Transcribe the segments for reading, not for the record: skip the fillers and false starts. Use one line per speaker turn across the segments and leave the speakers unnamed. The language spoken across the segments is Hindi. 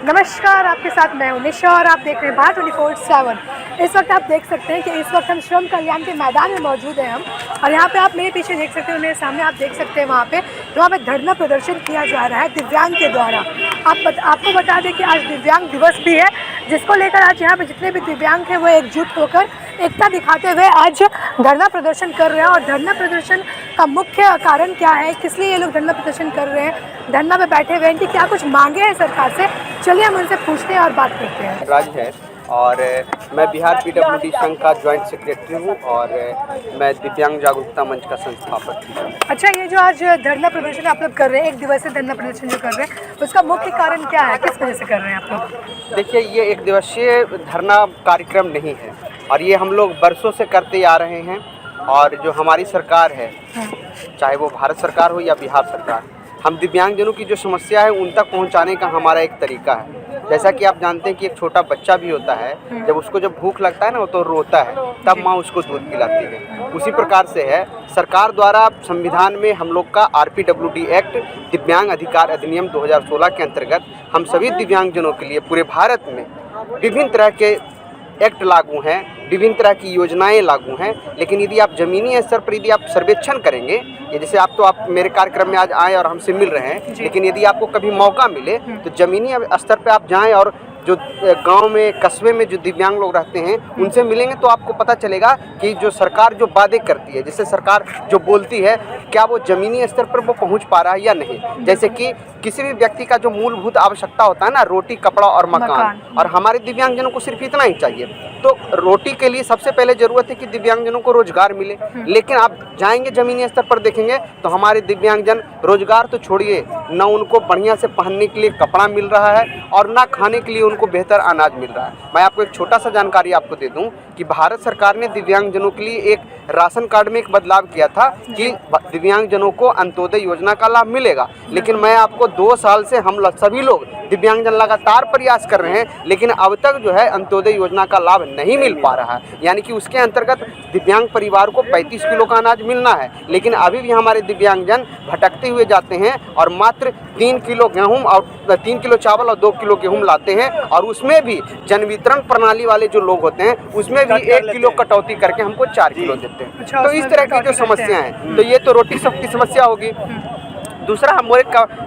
नमस्कार, आपके साथ मैं हूं निशा और आप देख रहे हैं भारत 24/7। इस वक्त आप देख सकते हैं कि इस वक्त हम श्रम कल्याण के मैदान में मौजूद हैं हम, और यहाँ पे आप मेरे पीछे देख सकते हैं, मेरे सामने आप देख सकते हैं वहाँ पे धरना प्रदर्शन किया जा रहा है दिव्यांग के द्वारा। आपको बता दें कि आज दिव्यांग दिवस भी है, जिसको लेकर आज यहाँ पे जितने भी दिव्यांग हैं वो एकजुट होकर एकता दिखाते हुए आज धरना प्रदर्शन कर रहे हैं। और धरना प्रदर्शन का मुख्य कारण क्या है, किस लिए ये लोग धरना प्रदर्शन कर रहे हैं, धरना पे बैठे हुए हैं, इनकी क्या कुछ मांगे हैं सरकार से, चलिए हम उनसे पूछते हैं और बात करते हैं।
राज है और मैं बिहार PWD संघ का ज्वाइंट सेक्रेटरी हूँ और मैं दिव्यांग जागरूकता मंच का संस्थापक हूँ।
अच्छा, ये जो आज धरना प्रदर्शन आप लोग कर रहे हैं, एक दिवसीय धरना प्रदर्शन जो कर रहे हैं, उसका मुख्य कारण क्या है, किस वजह से कर रहे हैं आप लोग?
देखिए, ये एक दिवसीय धरना कार्यक्रम नहीं है और ये हम लोग बरसों से करते आ रहे हैं। और जो हमारी सरकार है, चाहे वो भारत सरकार हो या बिहार सरकार, हम दिव्यांगजनों की जो समस्या है उन तक पहुंचाने का हमारा एक तरीका है। जैसा कि आप जानते हैं कि एक छोटा बच्चा भी होता है, जब उसको जब भूख लगता है ना, वो तो रोता है, तब माँ उसको दूध पिलाती है। उसी प्रकार से है, सरकार द्वारा संविधान में हम लोग का RPWD एक्ट, दिव्यांग अधिकार अधिनियम 2016 के अंतर्गत हम सभी दिव्यांगजनों के लिए पूरे भारत में विभिन्न तरह के एक्ट लागू हैं, विभिन्न तरह की योजनाएं लागू हैं। लेकिन यदि आप ज़मीनी स्तर पर यदि आप सर्वेक्षण करेंगे, ये जैसे आप मेरे कार्यक्रम में आज आए और हमसे मिल रहे हैं, लेकिन यदि आपको कभी मौका मिले तो ज़मीनी स्तर पर आप जाएं और जो गांव में, कस्बे में जो दिव्यांग लोग रहते हैं उनसे मिलेंगे तो आपको पता चलेगा कि जो सरकार जो वादे करती है, जिससे सरकार जो बोलती है, क्या वो ज़मीनी स्तर पर वो पहुंच पा रहा है या नहीं। जैसे कि किसी भी व्यक्ति का जो मूलभूत आवश्यकता होता है ना, रोटी, कपड़ा और मकान, और हमारे दिव्यांगजनों को सिर्फ इतना ही चाहिए। तो रोटी के लिए सबसे पहले ज़रूरत है कि दिव्यांगजनों को रोजगार मिले। लेकिन आप जाएंगे ज़मीनी स्तर पर देखेंगे तो हमारे दिव्यांगजन रोजगार तो छोड़िए, न उनको बढ़िया से पहनने के लिए कपड़ा मिल रहा है और ना खाने के लिए उनको बेहतर अनाज मिल रहा है। मैं आपको एक छोटा सा जानकारी आपको दे दूं कि भारत सरकार ने दिव्यांगजनों के लिए एक राशन कार्ड में एक बदलाव किया था कि दिव्यांगजनों को अंत्योदय योजना का लाभ मिलेगा। लेकिन मैं आपको 2 साल से हम सभी लोग दिव्यांगजन लगातार प्रयास कर रहे हैं, लेकिन अब तक जो है अंत्योदय योजना का लाभ नहीं मिल पा रहा है। यानी कि उसके अंतर्गत दिव्यांग परिवार को 35 किलो का अनाज मिलना है, लेकिन अभी भी हमारे दिव्यांगजन भटकते हुए जाते हैं और मात्र 3 किलो गेहूं और 3 किलो चावल और 2 किलो गेहूं लाते हैं, और उसमें भी जन वितरण प्रणाली वाले जो लोग होते हैं उसमें भी 1 किलो कटौती करके हमको 4 किलो देते हैं। तो इस तरह की जो समस्या हैं, तो ये तो रोटी सबकी समस्या होगी। दूसरा, हमारे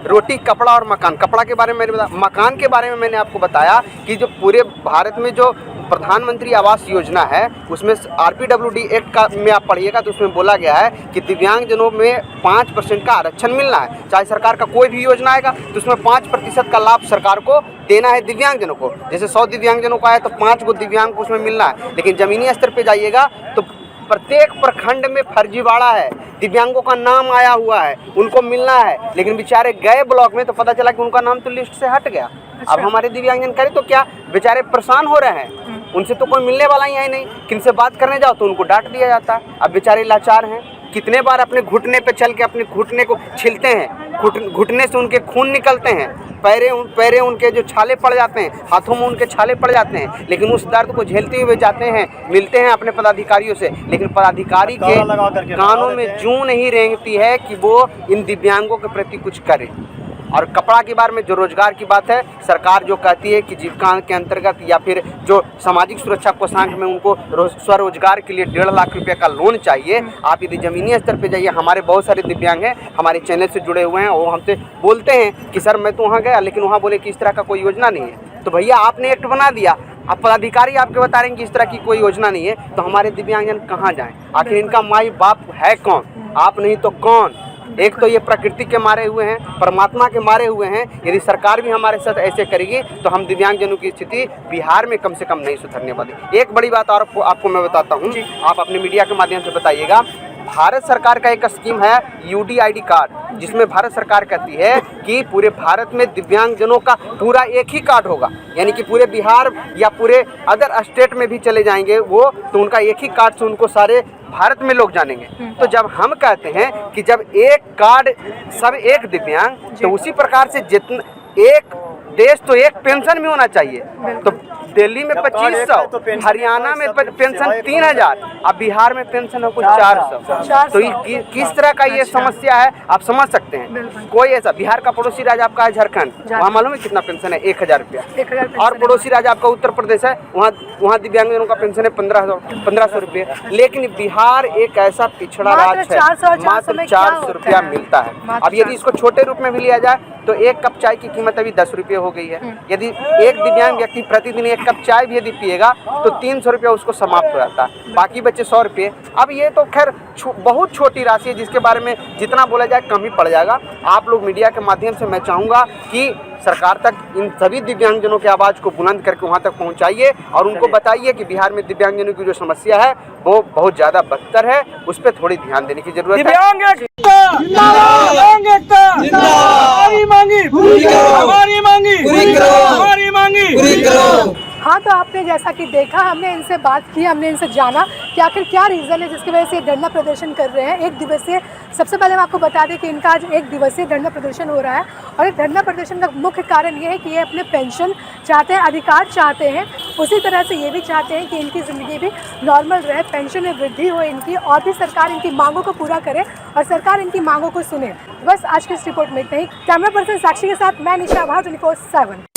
रोटी, कपड़ा और मकान। कपड़ा के बारे में मैंने बताया, मकान के बारे में मैंने आपको बताया कि जो पूरे भारत में जो प्रधानमंत्री आवास योजना है, उसमें RPWD एक्ट का में आप पढ़िएगा तो उसमें बोला गया है कि दिव्यांगजनों में 5% का आरक्षण मिलना है। चाहे सरकार का कोई भी योजना आएगा तो उसमें 5% का लाभ सरकार को देना है दिव्यांगजनों को। जैसे 100 दिव्यांगजनों का है तो 5 को दिव्यांग को उसमें मिलना है। लेकिन ज़मीनी स्तर पर जाइएगा तो प्रत्येक प्रखंड में फर्जीवाड़ा है, दिव्यांगों का नाम आया हुआ है, उनको मिलना है, लेकिन बेचारे गए ब्लॉक में तो पता चला कि उनका नाम तो लिस्ट से हट गया। अब हमारे दिव्यांगजन करें तो क्या, बेचारे परेशान हो रहे हैं, उनसे तो कोई मिलने वाला ही है नहीं। किनसे बात करने जाओ तो उनको डांट दिया जाता है। अब बेचारे लाचार हैं, कितने बार अपने घुटने पे चल के अपने घुटने को छिलते हैं, घुटने से उनके खून निकलते हैं, पैरे उनके जो छाले पड़ जाते हैं, हाथों में उनके छाले पड़ जाते हैं, लेकिन उस दर्द को झेलते हुए जाते हैं, मिलते हैं अपने पदाधिकारियों से, लेकिन पदाधिकारी के कानों में जूं नहीं रेंगती है कि वो इन दिव्यांगों के प्रति कुछ करे। और कपड़ा के बारे में जो रोजगार की बात है, सरकार जो कहती है कि जीविका के अंतर्गत या फिर जो सामाजिक सुरक्षा कोषांग में उनको स्वरोजगार के लिए 1.5 लाख रुपये का लोन चाहिए। आप यदि ज़मीनी स्तर पे जाइए, हमारे बहुत सारे दिव्यांग हैं, हमारे चैनल से जुड़े हुए हैं, वो हमसे बोलते हैं कि सर मैं तो वहाँ गया, लेकिन वहाँ बोले कि इस तरह का कोई योजना नहीं है। तो भैया, आपने एक्ट बना दिया, अब पदाधिकारी आपके बता रहे हैं कि इस तरह की कोई योजना नहीं है, तो हमारे दिव्यांगजन कहाँ जाएँ? आखिर इनका माई बाप है कौन? आप नहीं तो कौन? एक तो ये प्रकृति के मारे हुए हैं, परमात्मा के मारे हुए हैं। यदि सरकार भी हमारे साथ ऐसे करेगी तो हम दिव्यांगजनों की स्थिति बिहार में कम से कम नहीं सुधरने वाली। एक बड़ी बात और आपको मैं बताता हूँ, आप अपने मीडिया के माध्यम से बताइएगा। भारत सरकार का एक स्कीम है UDID कार्ड, जिसमें भारत सरकार कहती है कि पूरे भारत में दिव्यांगजनों का पूरा एक ही कार्ड होगा। यानी कि पूरे बिहार या पूरे अदर स्टेट में भी चले जाएंगे वो, तो उनका एक ही कार्ड से उनको सारे भारत में लोग जानेंगे। तो जब हम कहते हैं कि जब एक कार्ड सब एक दिव्यांग, तो उसी प्रकार से जितना एक देश तो एक पेंशन भी होना चाहिए। तो दिल्ली में 2500, हरियाणा में पेंशन 3000, अब बिहार में पेंशन है कुछ 400। तो ये किस तरह का ये समस्या है आप समझ सकते हैं। कोई ऐसा बिहार का पड़ोसी राज्य आपका है झारखंड, वहाँ मालूम है कितना पेंशन है? 1000 रुपया। और पड़ोसी राज्य आपका उत्तर प्रदेश है, वहाँ दिव्यांगजनों का पेंशन है 1500 रुपये। लेकिन बिहार एक ऐसा पिछड़ा राज्य है, मात्र 400 रुपया मिलता है। अब यदि इसको छोटे रूप में भी लिया जाए तो एक कप चाय की कीमत अभी 10 रुपये हो गई है। यदि एक दिव्यांग व्यक्ति प्रतिदिन एक कप चाय भी यदि पिएगा तो 300 रुपया उसको समाप्त हो जाता है, बाकी बचे 100 रुपये। अब ये तो खैर बहुत छोटी राशि है जिसके बारे में जितना बोला जाए कम ही पड़ जाएगा। आप लोग मीडिया के माध्यम से मैं चाहूँगा कि सरकार तक इन सभी दिव्यांगजनों की आवाज़ को बुलंद करके वहाँ तक पहुँचाइए और उनको बताइए कि बिहार में दिव्यांगजनों की जो समस्या है वो बहुत ज़्यादा बदतर है, उस पर थोड़ी ध्यान देने की जरूरत है।
हाँ, तो आपने जैसा कि देखा, हमने इनसे बात की, हमने इनसे जाना कि आखिर क्या रीज़न है जिसकी वजह से ये धरना प्रदर्शन कर रहे हैं। एक दिवसीय, सबसे पहले हम आपको बता दें कि इनका आज एक दिवसीय धरना प्रदर्शन हो रहा है और इस धरना प्रदर्शन का मुख्य कारण ये है कि ये अपने पेंशन चाहते हैं, अधिकार चाहते हैं। उसी तरह से ये भी चाहते हैं कि इनकी ज़िंदगी भी नॉर्मल रहे, पेंशन में वृद्धि हो इनकी, और भी सरकार इनकी मांगों को पूरा करे और सरकार इनकी मांगों को सुने। बस आज की इस रिपोर्ट में इतना ही। कैमरा पर्सन साक्षी के साथ मैं निशा, भारत 24/7।